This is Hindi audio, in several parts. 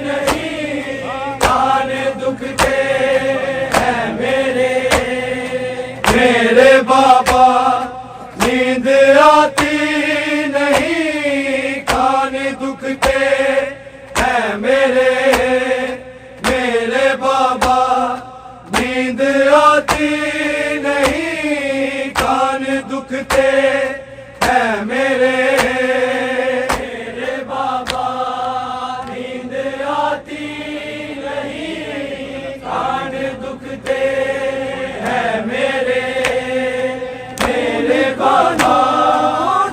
नहीं, कान दुखते हैं मेरे। मेरे बाबा नींद आती नहीं, कान दुखते हैं मेरे। मेरे बाबा नींद आती नहीं, कान दुखते हैं मेरे। मेरे बाबा नींद आती नहीं, कान दुखते हैं मेरे। मेरे बाबा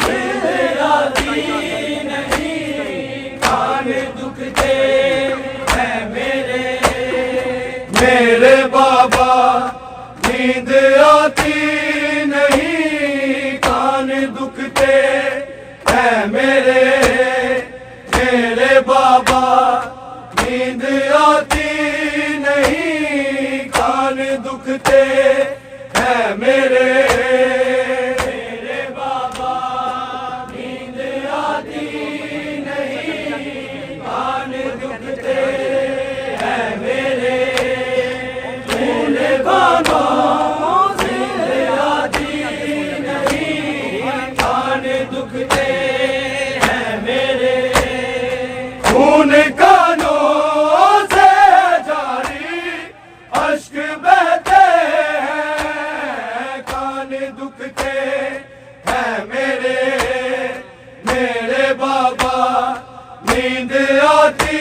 नींद आती नहीं, कान दुखते हैं मेरे। मेरे बाबा नींद आती नहीं, कान दुखते हैं मेरे। मेरे बाबा नींद आती नहीं, कान दुखते हैं मेरे। मेरे बाबा नींद आती नहीं, कान दुखते हैं मेरे। मेरे बाबा नींद आती नहीं, कान दुखते हैं मेरे। खून कानों से जारी अश्क बहते हैं, कान दुखते हैं मेरे। मेरे बाबा नींद आती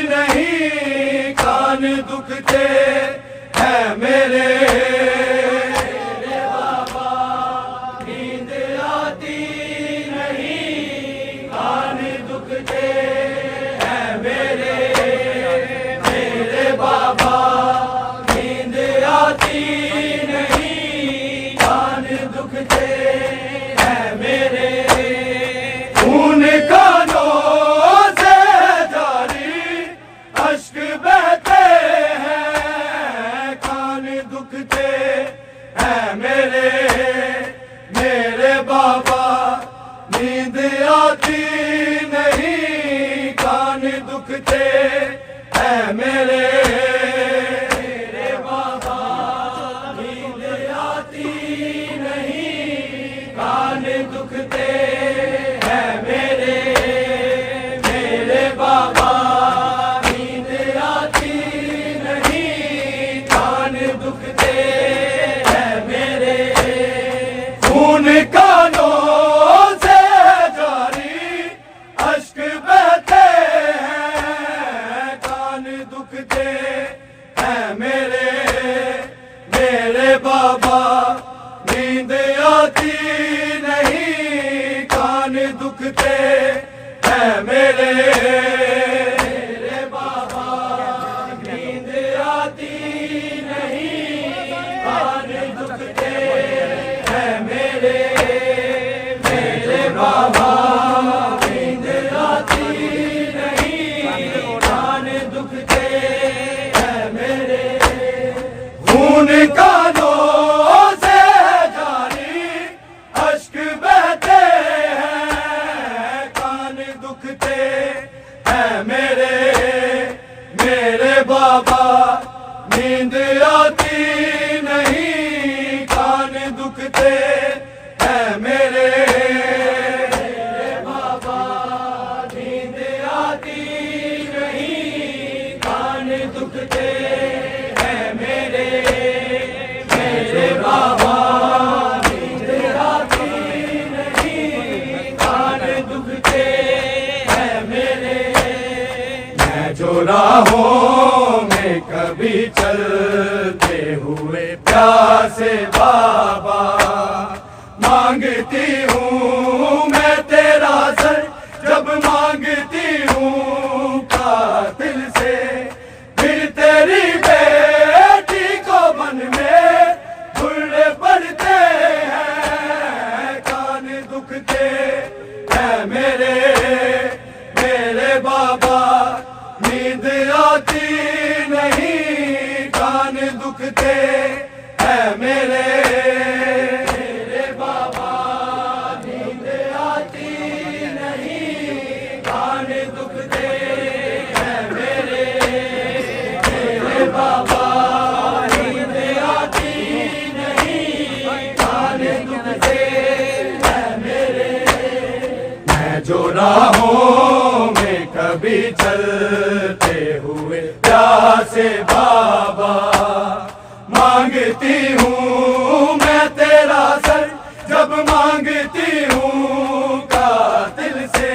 नहीं, कान दुखते हैं मेरे। मेरे बाबा नींद आती नहीं, कान दुखते हैं मेरे। मेरे बाबा नींद आती नहीं, कान दुखते हैं मेरे। खून कानों से जारी अश्क बहते हैं, कान दुखते हैं मेरे। मेरे बाबा नींद आती नहीं, कान दुखते हैं मेरे। मेरे बाबा नींद आती नहीं, कान दुखते हैं मेरे। मेरे बाबा नींद आती नहीं, कान दुखते हैं मेरे। खून कानों से जारी अश्क बहते हैं, कान दुखते हैं मेरे। मेरे बाबा नींद आती नहीं, कान दुखते हैं मेरे। मेरे बाबा नींद आती नहीं, कान दुखते हैं मेरे। मेरे बाबा नींद आती नहीं, कान दुखते हैं मेरे। खून कानों से जारी अश्क बहते हैं, कान दुखते हैं मेरे। मेरे बाबा नींद आती नहीं, कान दुखते हैं मेरे। मेरे बाबा नींद आती नहीं, कान दुखते हैं मेरे। मेरे बाबा नींद आती नहीं, कान दुखते हैं मेरे। मैं जो राहों में कभी चलते हुए प्यासे बाबा मांगती हूँ मैं तेरा सर, जब मांगती हूँ कातिल से। फिर तेरी बेटी को मन में घुर्रे पड़ते हैं, कान दुखते हैं मेरे। मेरे बाबा नींद आती नहीं, कान दुखते हैं मेरे। मेरे बाबा राहों में कभी चलते हुए प्यासे बाबा, मांगती हूँ मैं तेरा सर जब मांगती हूँ कातिल से,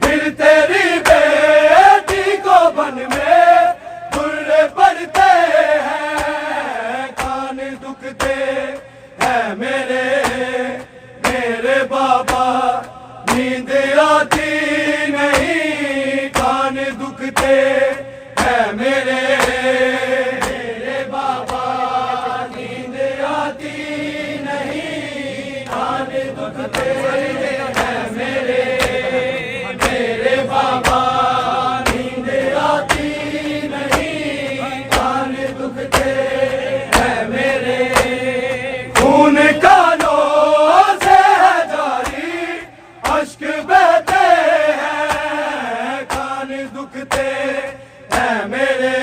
फिर तेरी बेटी को बन में बुर्रे पड़ते हैं, कान दुखते हैं मेरे मेरे बाबा, नींद आती नहीं, कान दुखते हैं मेरे मेरे बाबा, नींद आती नहीं, कान दुखते हैं मेरे मेरे बाबा, नींद आती नहीं, कान दुखते हैं मेरे, खून कानों से है जारी, अश्क बहते हैं, कान दुखते हैं मेरे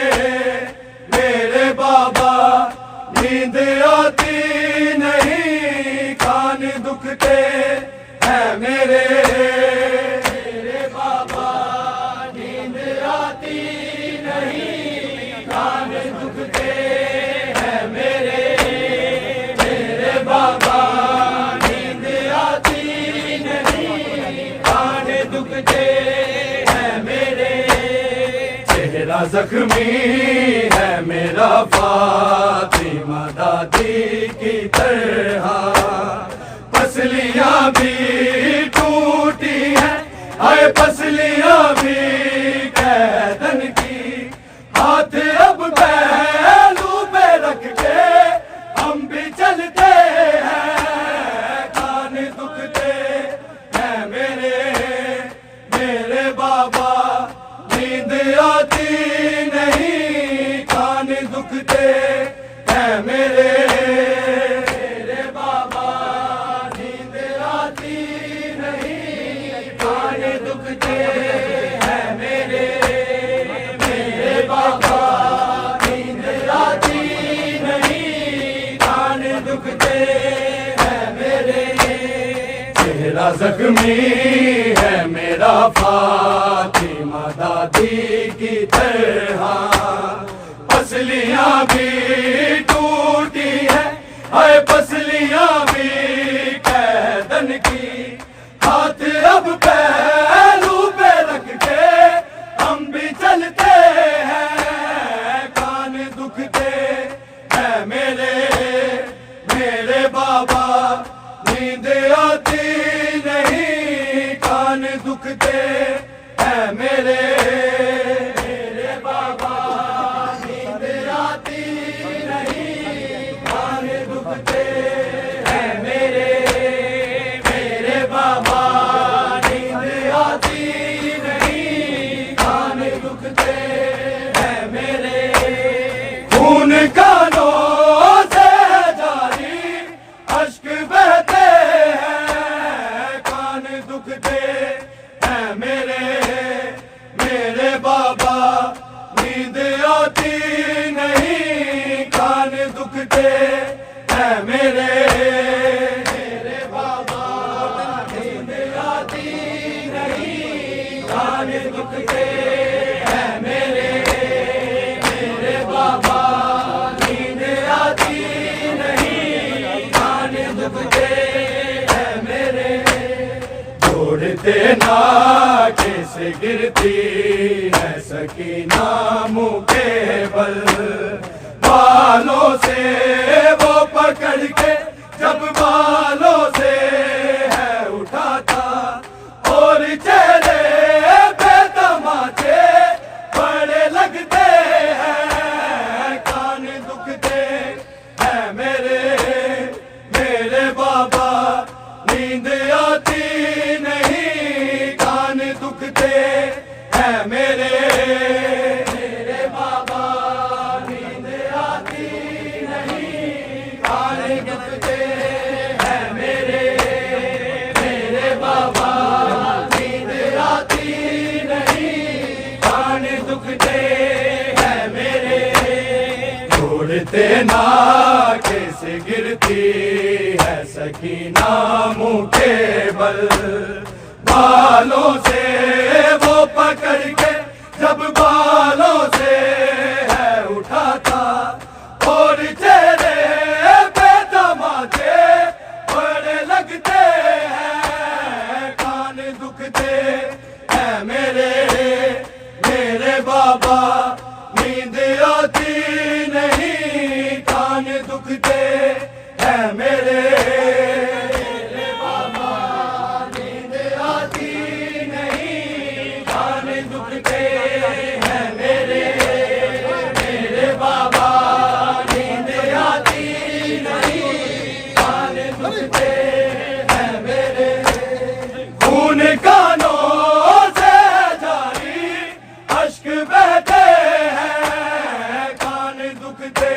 मेरे बाबा, नींद आती नहीं, कान दुखते हैं मेरे मेरे बाबा, नींद आती नहीं, कान दुखते हैं मेरे मेरे बाबा, नींद आती नहीं, कान दुखते हैं मेरे, चेहरा जख्मी है मेरा फातिमा दादी की तरह, पसलियां भी टूटी हैं, हाय पसलियां भी कैदन की, हाथ अब पहलू पे रख के हम भी चलते हैं, कान दुखते हैं मेरे मेरे बाबा, नींद आती नहीं, कान दुखते हैं मेरे मेरे बाबा, नींद आती नहीं, कान दुखते हैं मेरे मेरे बाबा, नींद आती नहीं, कान दुखते हैं मेरे, चेहरा जख्मी है मेरा फातिमा दादी की तरह, पसलियां भी टूटी है, हाय पसलियां भी कैदन की, हाथ अब पहलू पे रख के हम भी चलते हैं, कान दुखते हैं मेरे मेरे बाबा, नींद आती नहीं, कान दुखते हैं मेरे मेरे बाबा, नींद आती नहीं, कान दुखते हैं मेरे मेरे बाबा, नींद आती नहीं, कान दुखते हैं मेरे, खून कानों से है जारी, अश्क बहते हैं, कान दुखते हैं मेरे मेरे बाबा, नींद आती नहीं, कान दुखते हैं मेरे मेरे बाबा, नींद आती नहीं, कान दुखते हैं मेरे मेरे बाबा, नींद आती नहीं, कान दुखते हैं मेरे, जोड़ते ना कैसे गिरती है सकीना मुँह के बल, बालों से वो पकड़ के जब बालों से है उठाता, और चेहरे पे तमाचे बड़े लगते हैं, कान दुखते हैं मेरे मेरे बाबा, नींद आती नहीं, कान दुखते हैं मेरे मेरे बाबा, नींद आती नहीं, कान दुखते हैं मेरे मेरे बाबा, नींद आती नहीं, कान दुखते हैं मेरे, छोड़ते ना कैसे गिरती है सकीना मुँह के बल, बालों से वो पकड़ के जब बालों से है उठाता और चेहरे पे तमाचे बड़े लगते हैं कान दुखते हैं मेरे बाबा नींद आती नहीं कान दुखते हैं मेरे बाबा नींद आती नहीं कान दुखते हैं मेरे बाबा नींद आती नहीं कान दुखते हैं मेरे खून कानों से जारी अश्क बहते हैं कान दुखते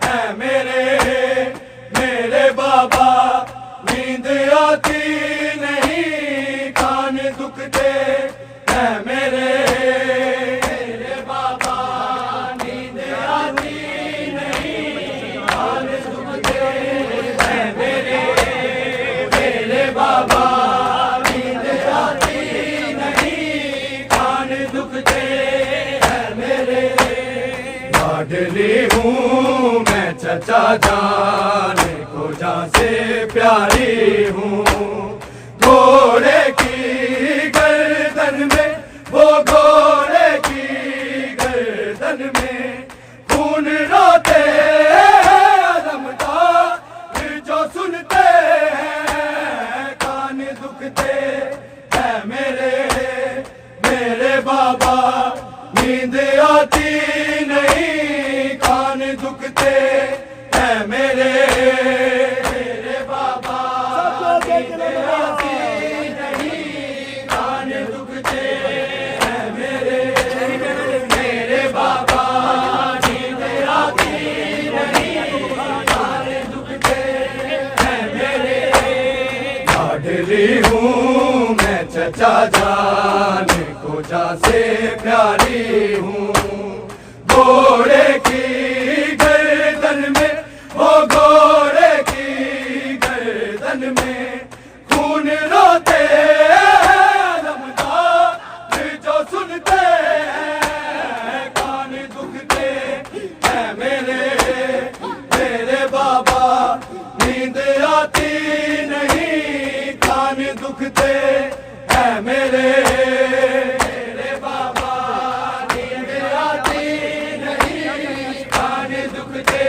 हैं मेरे बाबा नींद आती नहीं कान दुखते हैं मेरे बाबा नींद आती नहीं कान दुखते हैं मेरे बाबा नींद आती नहीं कान दुखते हैं मेरे लाडली हूँ मैं चचा जान को जान से प्यारी हूँ घोड़े की गर्दन में वो घोड़े की गर्दन में खून रोते आलम का जो सुनते हैं कान दुखते हैं मेरे बाबा नींद आती नहीं कान दुखते हैं मेरे बाबा नींद आती नहीं कान दुखते हैं मेरे बाबा नींद आती नहीं कान दुखते हैं मेरे लाडली हूँ मैं चचा जान को जान से प्यारी हूँ घोड़े की गर्दन में वो घोड़े की गर्दन में खून रोते आलम का जो सुनते हैं कान दुखते हैं मेरे बाबा नींद आती नहीं कान दुखते हैं मेरे बाबा नींद आती नहीं कान दुखते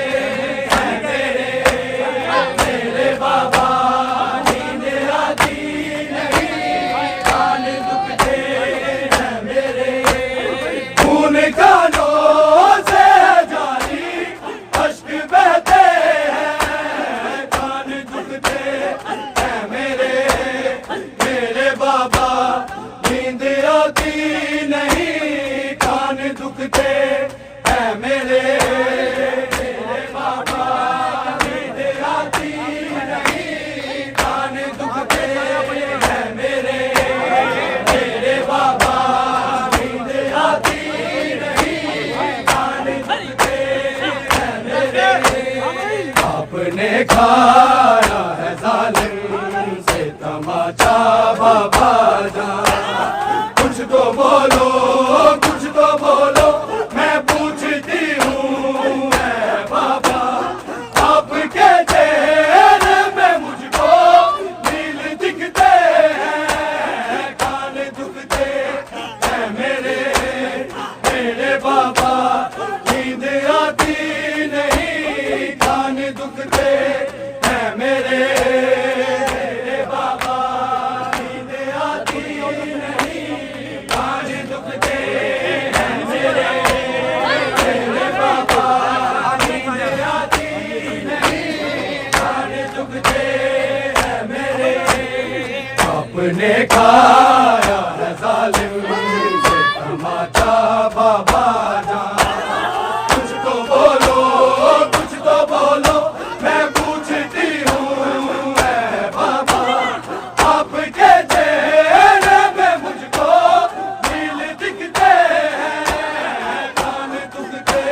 हैं मेरे बाबा नींद आती नहीं कान दुखते हैं मेरे खून कानों से जारी अश्क बहते हैं कान दुखते हैं मेरे बाबा नींद आती नहीं कान दुखते हैं मेरे बाबा नींद आती नहीं कान दुखते हैं मेरे बाबा नींद आती नहीं कान दुखते हैं मेरे आपने खाया है जालिम से तमाचा बाबा जान कुछ तो बोलो मैं पूछती हूँ बाबा आपके चेहरे में मुझको नील दिखते हैं कान दुखते हैं मेरे बाबा नींद आती नहीं कान दुखते हैं मेरे बाबा नींद आती नहीं कान दुखते हैं मेरे बाबा नींद आती नहीं कान दुखते हैं मेरे आपने खाया है जालिम से तमाचा बाबा जान कुछ तो बोलो मैं पूछती हूँ बाबा आपके चेहरे में मुझको नील दिखते हैं कान दुखते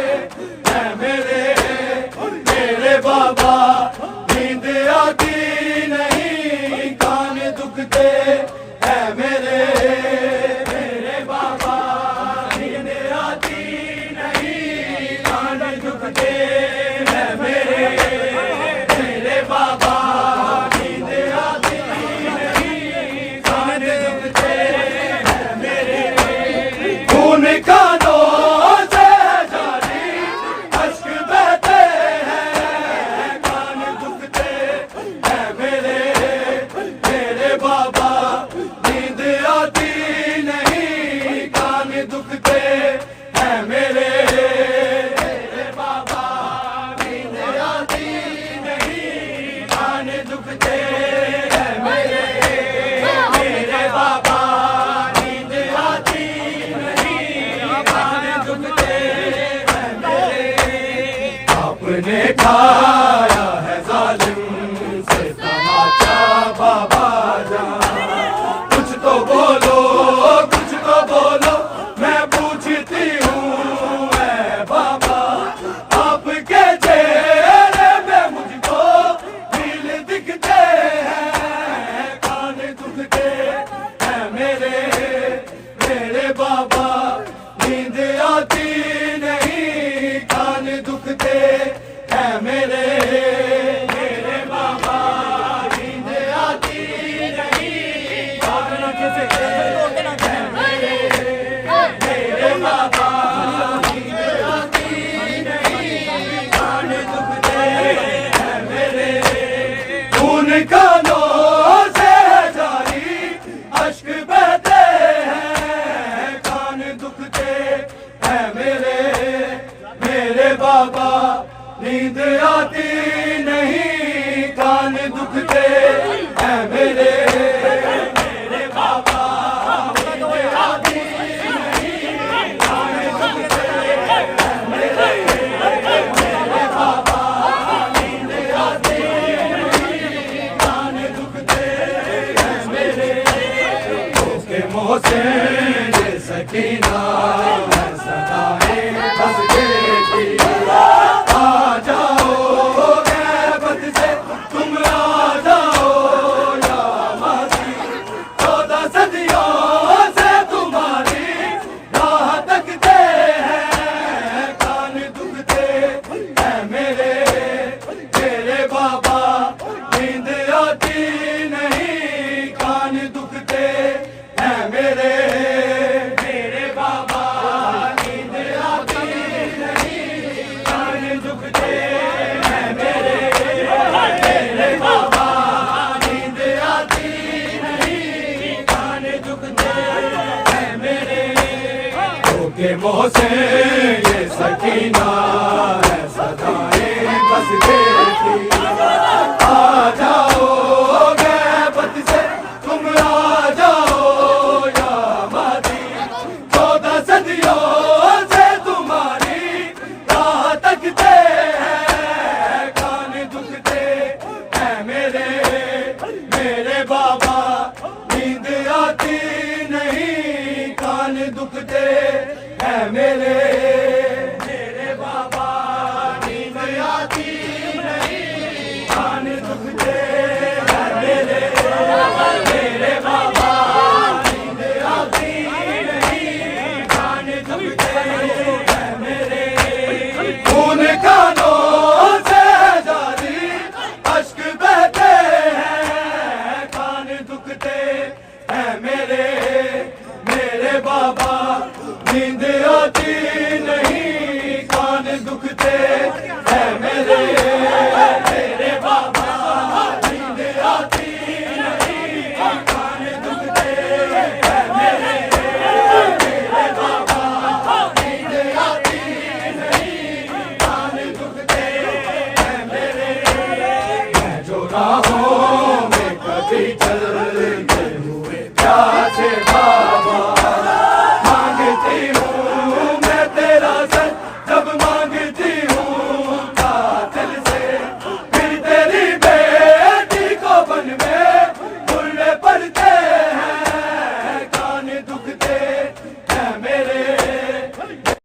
हैं मेरे बाबा नींद आती नहीं कान दुखते हैं आपने खाया है जालिम से तमाचा बाबा जान। कुछ तो बोलो, कुछ तो बोलो, मैं पूछती हूँ ऐ बाबा। आपके चेहरे पे मुझको दिल दिखते हैं, कान दुखते हैं मेरे मेरे बाबा। नींद आती नहीं, कान दुखते हैं मेरे मेरे बाबा। नींद आती नहीं, कान दुखते हैं मेरे मेरे बाबा। नींद आती नहीं, कान दुखते हैं मेरे। खून कानों से जारी अश्क बहते हैं, कान दुखते हैं मेरे मेरे बाबा। नींद आती नहीं, कान दुखते हैं मेरे मेरे बाबा। नींद आती नहीं, कान दुखते हैं मेरे मेरे बाबा। नींद आती नहीं, कान दुखते हैं मेरे। उसके मुँह से ये सकीना है सदाएं बस देखी। आ जाओ गैबत से तुम, आ जाओ या मादी। 14 सदियों से तुम्हारी राह तकते हैं, कान दुखते हैं मेरे मेरे बाबा। नींद आती नहीं, कान दुखते हैं मेरे मेरे बाबा। नींद आती नहीं, कान दुखते हैं मेरे मेरे बाबा। नींद आती नहीं, कान दुखते हैं मेरे। के मुँह से ये सकीना है सदाएं बस देखी। आ जाओ गैबत से तुम, आ जाओ या मादी। 14 सदियों से तुम्हारी राह तकते हैं, कान दुखते हैं मेरे मेरे बाबा। नींद आती नहीं, कान दुखते हैं मेरे मेरे बाबा। नींद आती नहीं, कान दुखते हैं मेरे मेरे बाबा। नींद आती नहीं, कान दुखते हैं मेरे। खून कानों से जारी अश्क बहते हैं, कान दुखते हैं मेरे मेरे बाबा। नींद